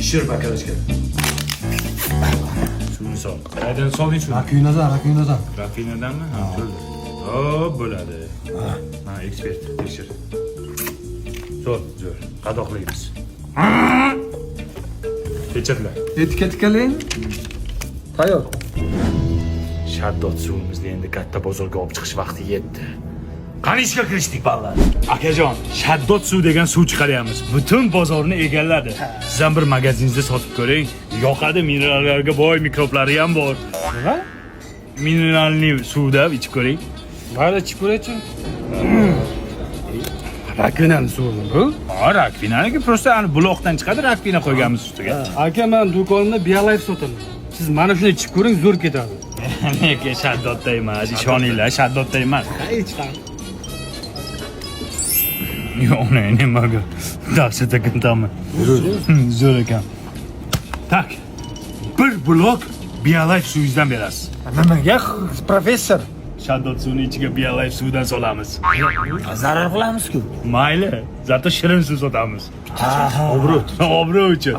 Pishir bakalashka. Suvni sol. Qayerdan solding suvni? Rakvinadan. Rafinadanmi? Ha, to'ldi. Hop, bo'ladi. Ha, ekspert, tekshir. Sol, zo'r. Qadoqlaymiz. Kechirlar. Etiketkalang. Tayyor. Shaddod suvimizni endi katta bozorga olib chiqish vaqti yetdi. Qani ishga kirishdik ballar. Akajon, shaddod suv degan suv chiqaryapmiz. Butun bozorni egalladi. Siz ham bir magazinda sotib ko'ring. Yoqadi, minerallarga boy, mikroblari ham bor. Nima? Mineralni suvda ichib ko'ring. Mayli, ichib ko'ray-chi. Rakvinaning suvimi bu? Ha, rakvinaniki prosta ani buloqdan chiqadi, rakvina qo'yganmiz ustiga. Aka, men do'konimda Biolife sotaman. Siz mana shuni ichib ko'ring, zo'r ketadi. Nega shaddodda emas, ishoninglar, shaddodda emas. Hech qanday. Yo'q, nimaga? Dahshat ekan. Zo'r ekan. Tak. Bir blok Biolife suvingizdan berasiz. Nimaga, professor? Shaddod suvini ichiga Biolife suvdan solamiz. Zarar qilamiz-ku. Mayli, zato shirin suv sotamiz. Obro' uchun.